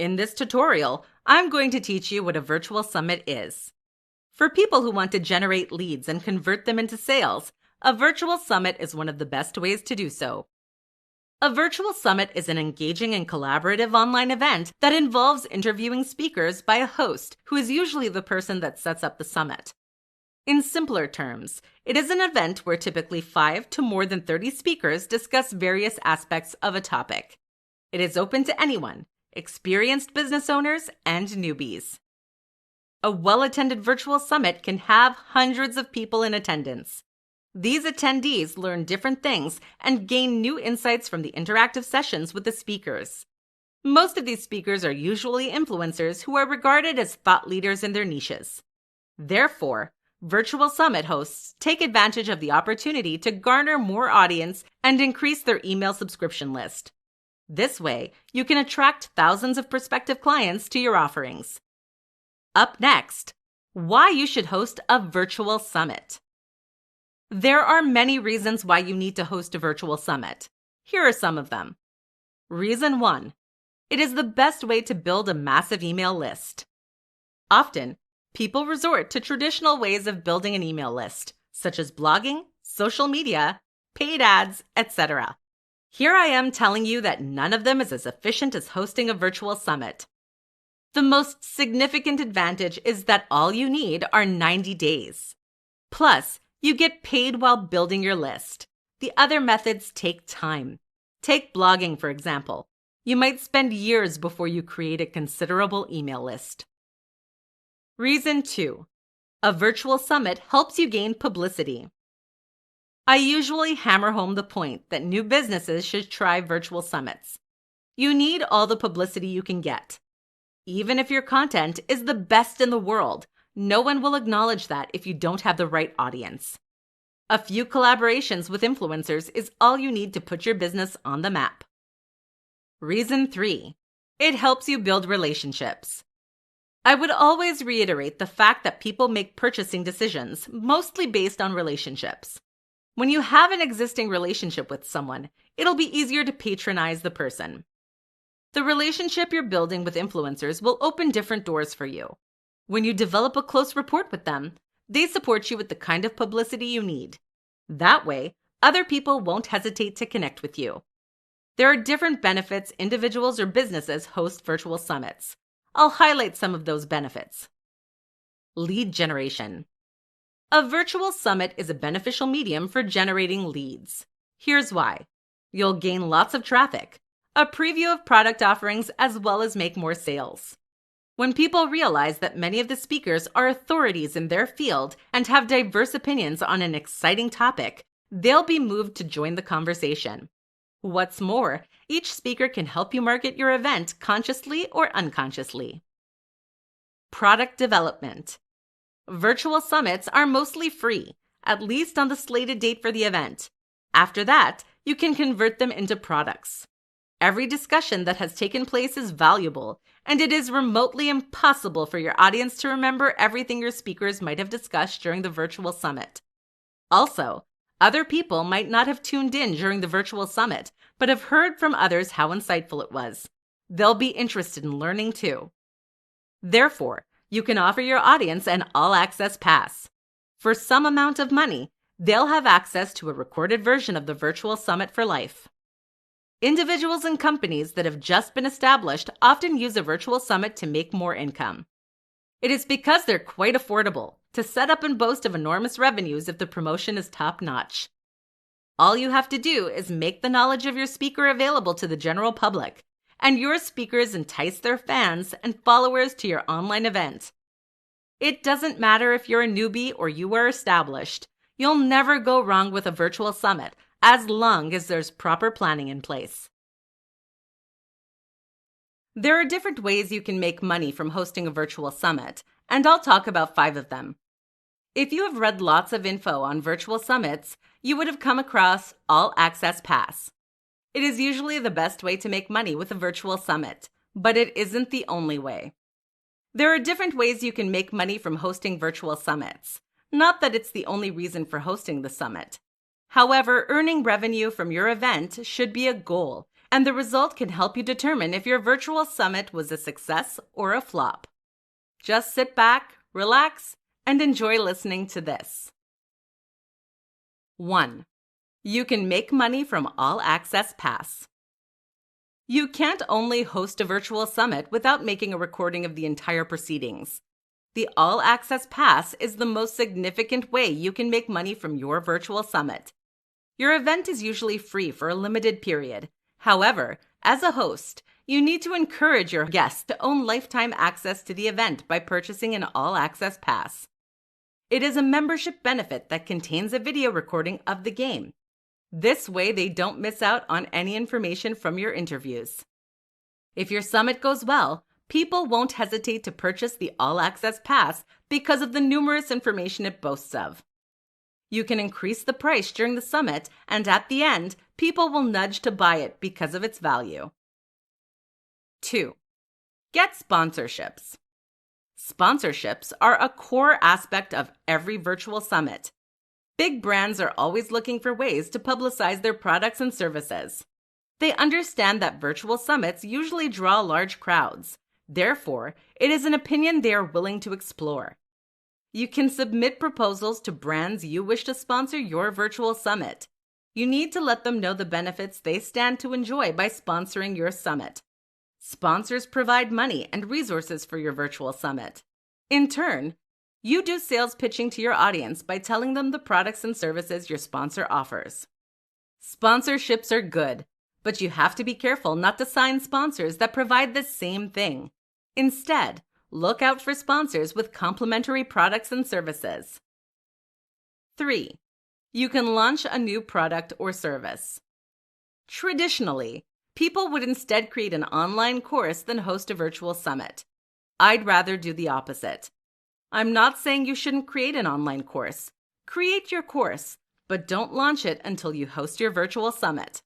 In this tutorial, I'm going to teach you what a virtual summit is. For people who want to generate leads and convert them into sales, a virtual summit is one of the best ways to do so. A virtual summit is an engaging and collaborative online event that involves interviewing speakers by a host who is usually the person that sets up the summit. In simpler terms, it is an event where typically 5 to more than 30 speakers discuss various aspects of a topic. It is open to anyone, experienced business owners and newbies. A well-attended virtual summit can have hundreds of people in attendance. These attendees learn different things and gain new insights from the interactive sessions with the speakers. Most of these speakers are usually influencers who are regarded as thought leaders in their niches. Therefore, virtual summit hosts take advantage of the opportunity to garner more audience and increase their email subscription list. This way, you can attract thousands of prospective clients to your offerings. Up next, why you should host a virtual summit. There are many reasons why you need to host a virtual summit. Here are some of them. Reason 1. It is the best way to build a massive email list. Often, people resort to traditional ways of building an email list, such as blogging, social media, paid ads, etc. Here I am telling you that none of them is as efficient as hosting a virtual summit. The most significant advantage is that all you need are 90 days. Plus, you get paid while building your list. The other methods take time. Take blogging, for example. You might spend years before you create a considerable email list. Reason 2. A virtual summit helps you gain publicity. I usually hammer home the point that new businesses should try virtual summits. You need all the publicity you can get. Even if your content is the best in the world, no one will acknowledge that if you don't have the right audience. A few collaborations with influencers is all you need to put your business on the map. Reason 3. It helps you build relationships. I would always reiterate the fact that people make purchasing decisions mostly based on relationships. When you have an existing relationship with someone, it'll be easier to patronize the person. The relationship you're building with influencers will open different doors for you. When you develop a close rapport with them, they support you with the kind of publicity you need. That way, other people won't hesitate to connect with you. There are different benefits individuals or businesses host virtual summits. I'll highlight some of those benefits. Lead generation. A virtual summit is a beneficial medium for generating leads. Here's why. You'll gain lots of traffic, a preview of product offerings, as well as make more sales. When people realize that many of the speakers are authorities in their field and have diverse opinions on an exciting topic, they'll be moved to join the conversation. What's more, each speaker can help you market your event consciously or unconsciously. Product development. Virtual summits are mostly free, at least on the slated date for the event. After that, you can convert them into products. Every discussion that has taken place is valuable, and it is remotely impossible for your audience to remember everything your speakers might have discussed during the virtual summit. Also, other people might not have tuned in during the virtual summit, but have heard from others how insightful it was. They'll be interested in learning too. Therefore, you can offer your audience an all-access pass. For some amount of money, they'll have access to a recorded version of the virtual summit for life. Individuals and companies that have just been established often use a virtual summit to make more income. It is because they're quite affordable to set up and boast of enormous revenues if the promotion is top-notch. All you have to do is make the knowledge of your speaker available to the general public, and your speakers entice their fans and followers to your online event. It doesn't matter if you're a newbie or you are established. You'll never go wrong with a virtual summit as long as there's proper planning in place. There are different ways you can make money from hosting a virtual summit, and I'll talk about 5 of them. If you have read lots of info on virtual summits, you would have come across All Access Pass. It is usually the best way to make money with a virtual summit, but it isn't the only way. There are different ways you can make money from hosting virtual summits. Not that it's the only reason for hosting the summit. However, earning revenue from your event should be a goal, and the result can help you determine if your virtual summit was a success or a flop. Just sit back, relax, and enjoy listening to this. 1. You can make money from All Access Pass. You can't only host a virtual summit without making a recording of the entire proceedings. The All Access Pass is the most significant way you can make money from your virtual summit. Your event is usually free for a limited period. However, as a host, you need to encourage your guests to own lifetime access to the event by purchasing an All Access Pass. It is a membership benefit that contains a video recording of the game. This way, they don't miss out on any information from your interviews. If your summit goes well, people won't hesitate to purchase the All Access Pass because of the numerous information it boasts of. You can increase the price during the summit, and at the end, people will nudge to buy it because of its value. 2. Get sponsorships. Sponsorships are a core aspect of every virtual summit. Big brands are always looking for ways to publicize their products and services. They understand that virtual summits usually draw large crowds. Therefore, it is an opinion they are willing to explore. You can submit proposals to brands you wish to sponsor your virtual summit. You need to let them know the benefits they stand to enjoy by sponsoring your summit. Sponsors provide money and resources for your virtual summit. In turn, you do sales pitching to your audience by telling them the products and services your sponsor offers. Sponsorships are good, but you have to be careful not to sign sponsors that provide the same thing. Instead, look out for sponsors with complementary products and services. 3. You can launch a new product or service. Traditionally, people would instead create an online course than host a virtual summit. I'd rather do the opposite. I'm not saying you shouldn't create an online course. Create your course, but don't launch it until you host your virtual summit.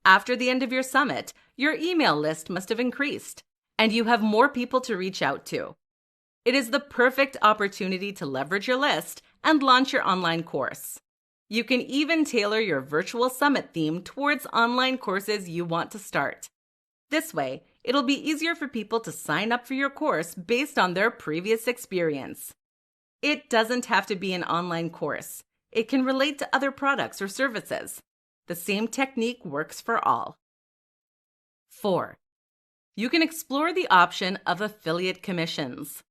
After the end of your summit, your email list must have increased, and you have more people to reach out to. It is the perfect opportunity to leverage your list and launch your online course. You can even tailor your virtual summit theme towards online courses you want to start. This way, it'll be easier for people to sign up for your course based on their previous experience. It doesn't have to be an online course. It can relate to other products or services. The same technique works for all. 4. You can explore the option of affiliate commissions.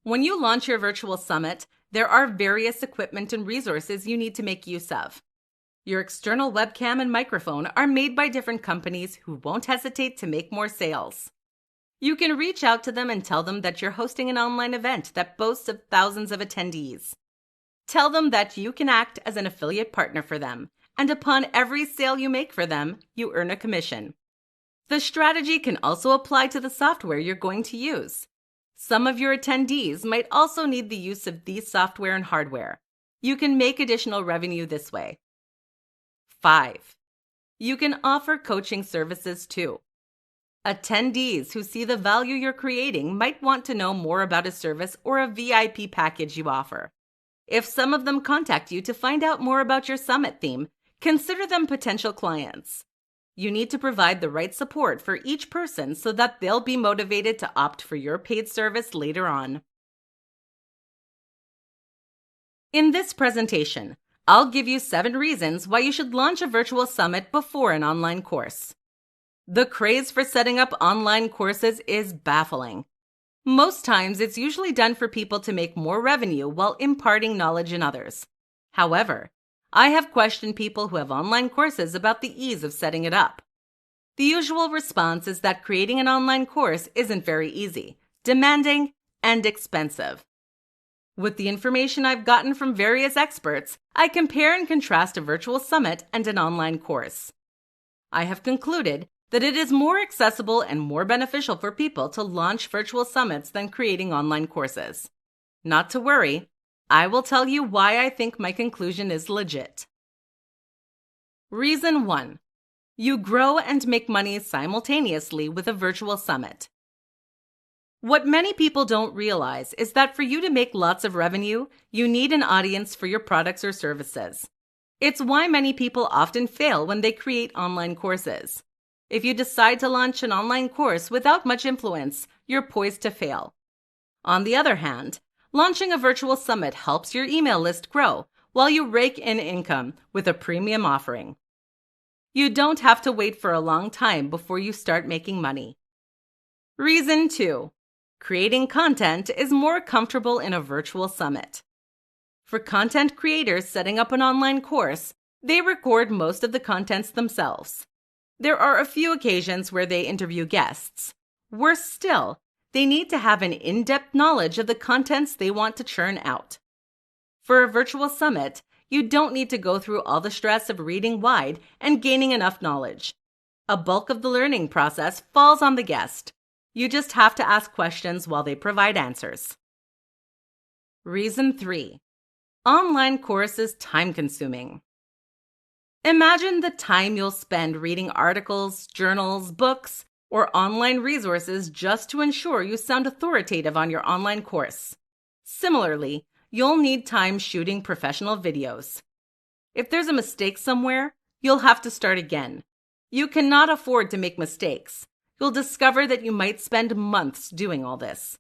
When you launch your virtual summit, there are various equipment and resources you need to make use of. Your external webcam and microphone are made by different companies who won't hesitate to make more sales. You can reach out to them and tell them that you're hosting an online event that boasts of thousands of attendees. Tell them that you can act as an affiliate partner for them, and upon every sale you make for them, you earn a commission. The strategy can also apply to the software you're going to use. Some of your attendees might also need the use of these software and hardware. You can make additional revenue this way. 5. You can offer coaching services too. Attendees who see the value you're creating might want to know more about a service or a VIP package you offer. If some of them contact you to find out more about your summit theme, consider them potential clients. You need to provide the right support for each person so that they'll be motivated to opt for your paid service later on. In this presentation, I'll give you 7 reasons why you should launch a virtual summit before an online course. The craze for setting up online courses is baffling. Most times, it's usually done for people to make more revenue while imparting knowledge in others. However, I have questioned people who have online courses about the ease of setting it up. The usual response is that creating an online course isn't very easy, demanding, and expensive. With the information I've gotten from various experts, I compare and contrast a virtual summit and an online course. I have concluded that it is more accessible and more beneficial for people to launch virtual summits than creating online courses. Not to worry, I will tell you why I think my conclusion is legit. Reason 1. You grow and make money simultaneously with a virtual summit. What many people don't realize is that for you to make lots of revenue, you need an audience for your products or services. It's why many people often fail when they create online courses. If you decide to launch an online course without much influence, you're poised to fail. On the other hand, launching a virtual summit helps your email list grow while you rake in income with a premium offering. You don't have to wait for a long time before you start making money. Reason 2. Creating content is more comfortable in a virtual summit. For content creators setting up an online course, they record most of the contents themselves. There are a few occasions where they interview guests. Worse still, they need to have an in-depth knowledge of the contents they want to churn out. For a virtual summit, you don't need to go through all the stress of reading wide and gaining enough knowledge. A bulk of the learning process falls on the guest. You just have to ask questions while they provide answers. Reason 3. Online course is time-consuming. Imagine the time you'll spend reading articles, journals, books, or online resources just to ensure you sound authoritative on your online course. Similarly, you'll need time shooting professional videos. If there's a mistake somewhere, you'll have to start again. You cannot afford to make mistakes. You'll discover that you might spend months doing all this.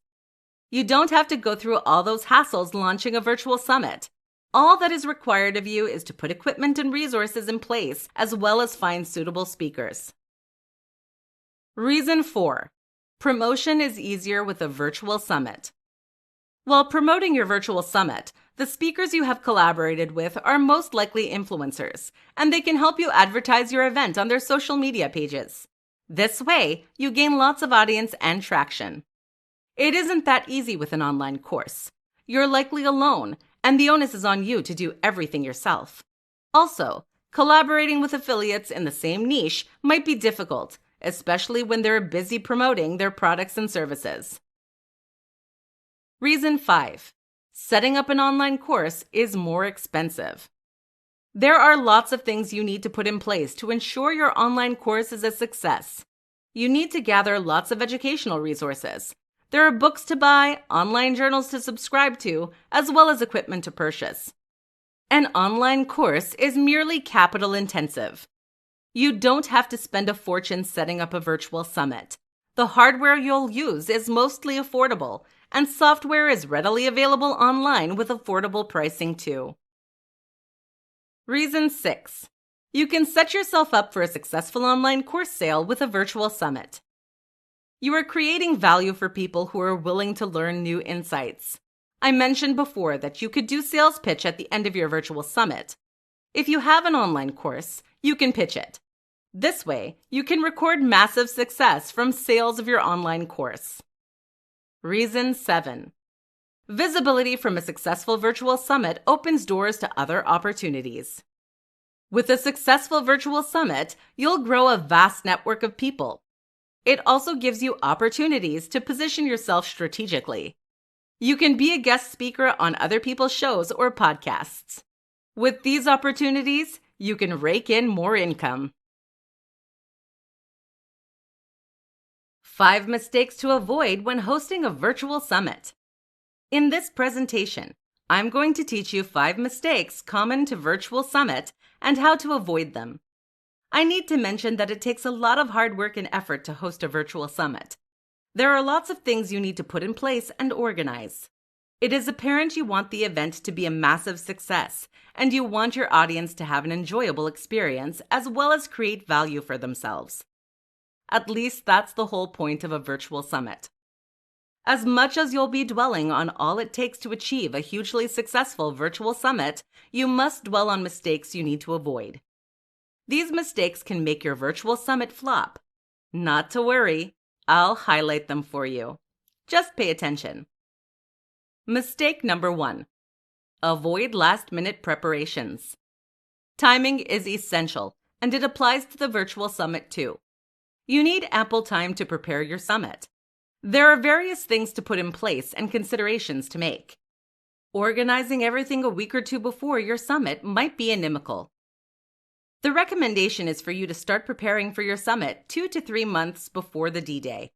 You don't have to go through all those hassles launching a virtual summit. All that is required of you is to put equipment and resources in place, as well as find suitable speakers. Reason 4. Promotion is easier with a virtual summit. While promoting your virtual summit, the speakers you have collaborated with are most likely influencers, and they can help you advertise your event on their social media pages. This way, you gain lots of audience and traction. It isn't that easy with an online course. You're likely alone, and the onus is on you to do everything yourself. Also, collaborating with affiliates in the same niche might be difficult, especially when they're busy promoting their products and services. Reason 5. Setting up an online course is more expensive. There are lots of things you need to put in place to ensure your online course is a success. You need to gather lots of educational resources. There are books to buy, online journals to subscribe to, as well as equipment to purchase. An online course is merely capital intensive. You don't have to spend a fortune setting up a virtual summit. The hardware you'll use is mostly affordable, and software is readily available online with affordable pricing too. Reason 6. You can set yourself up for a successful online course sale with a virtual summit. You are creating value for people who are willing to learn new insights. I mentioned before that you could do sales pitch at the end of your virtual summit. If you have an online course, you can pitch it. This way, you can record massive success from sales of your online course. Reason 7. Visibility from a successful virtual summit opens doors to other opportunities. With a successful virtual summit, you'll grow a vast network of people. It also gives you opportunities to position yourself strategically. You can be a guest speaker on other people's shows or podcasts. With these opportunities, you can rake in more income. 5 mistakes to avoid when hosting a virtual summit. In this presentation, I'm going to teach you 5 mistakes common to virtual summit and how to avoid them. I need to mention that it takes a lot of hard work and effort to host a virtual summit. There are lots of things you need to put in place and organize. It is apparent you want the event to be a massive success, and you want your audience to have an enjoyable experience as well as create value for themselves. At least that's the whole point of a virtual summit. As much as you'll be dwelling on all it takes to achieve a hugely successful virtual summit, you must dwell on mistakes you need to avoid. These mistakes can make your virtual summit flop. Not to worry, I'll highlight them for you. Just pay attention. Mistake number 1. Avoid last-minute preparations. Timing is essential, and it applies to the virtual summit too. You need ample time to prepare your summit. There are various things to put in place and considerations to make. Organizing everything a week or two before your summit might be inimical. The recommendation is for you to start preparing for your summit 2 to 3 months before the D-Day.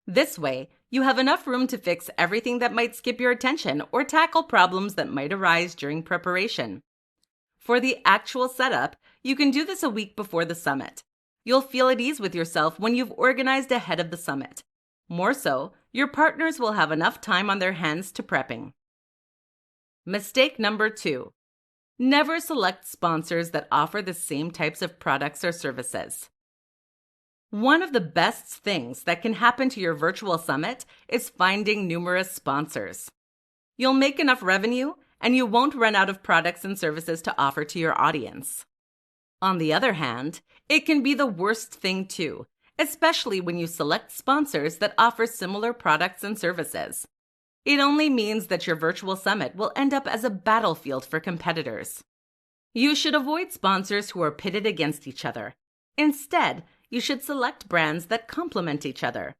This way, you have enough room to fix everything that might skip your attention or tackle problems that might arise during preparation. For the actual setup, you can do this a week before the summit. You'll feel at ease with yourself when you've organized ahead of the summit. More so, your partners will have enough time on their hands to prepping. Mistake number 2. Never select sponsors that offer the same types of products or services. One of the best things that can happen to your virtual summit is finding numerous sponsors. You'll make enough revenue, and you won't run out of products and services to offer to your audience. On the other hand, it can be the worst thing too, especially when you select sponsors that offer similar products and services. It only means that your virtual summit will end up as a battlefield for competitors. You should avoid sponsors who are pitted against each other. Instead, you should select brands that complement each other.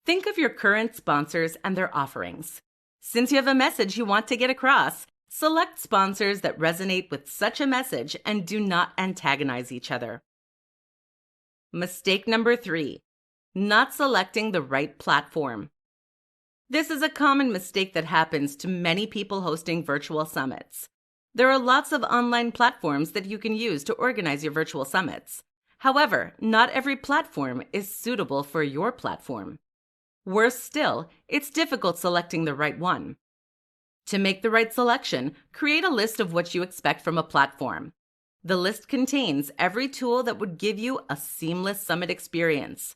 Think of your current sponsors and their offerings. Since you have a message you want to get across, select sponsors that resonate with such a message and do not antagonize each other. Mistake number 3. Not selecting the right platform. This is a common mistake that happens to many people hosting virtual summits. There are lots of online platforms that you can use to organize your virtual summits. However, not every platform is suitable for your platform. Worse still, it's difficult selecting the right one. To make the right selection, create a list of what you expect from a platform. The list contains every tool that would give you a seamless summit experience.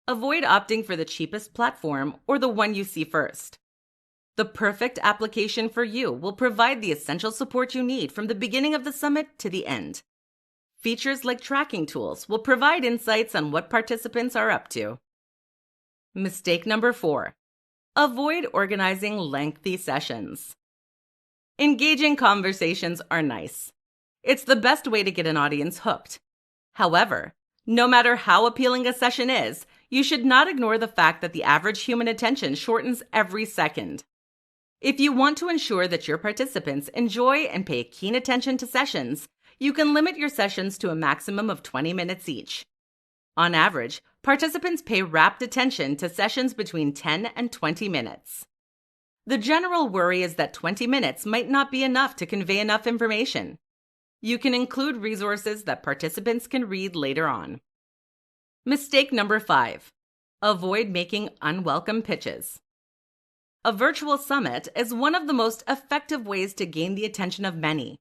Avoid opting for the cheapest platform or the one you see first. The perfect application for you will provide the essential support you need from the beginning of the summit to the end. Features like tracking tools will provide insights on what participants are up to. Mistake number 4. Avoid organizing lengthy sessions. Engaging conversations are nice. It's the best way to get an audience hooked. However, no matter how appealing a session is, you should not ignore the fact that the average human attention shortens every second. If you want to ensure that your participants enjoy and pay keen attention to sessions, you can limit your sessions to a maximum of 20 minutes each. On average, participants pay rapt attention to sessions between 10 and 20 minutes. The general worry is that 20 minutes might not be enough to convey enough information. You can include resources that participants can read later on. Mistake number 5. Avoid making unwelcome pitches. A virtual summit is one of the most effective ways to gain the attention of many.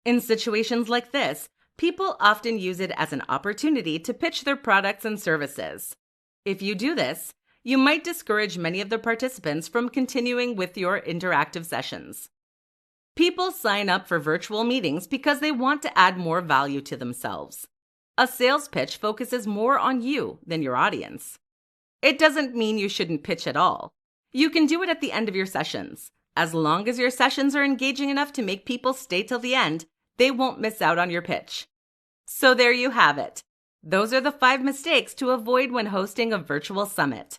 In situations like this, people often use it as an opportunity to pitch their products and services. If you do this, you might discourage many of the participants from continuing with your interactive sessions. People sign up for virtual meetings because they want to add more value to themselves. A sales pitch focuses more on you than your audience. It doesn't mean you shouldn't pitch at all. You can do it at the end of your sessions. As long as your sessions are engaging enough to make people stay till the end, they won't miss out on your pitch. So there you have it. Those are the 5 mistakes to avoid when hosting a virtual summit.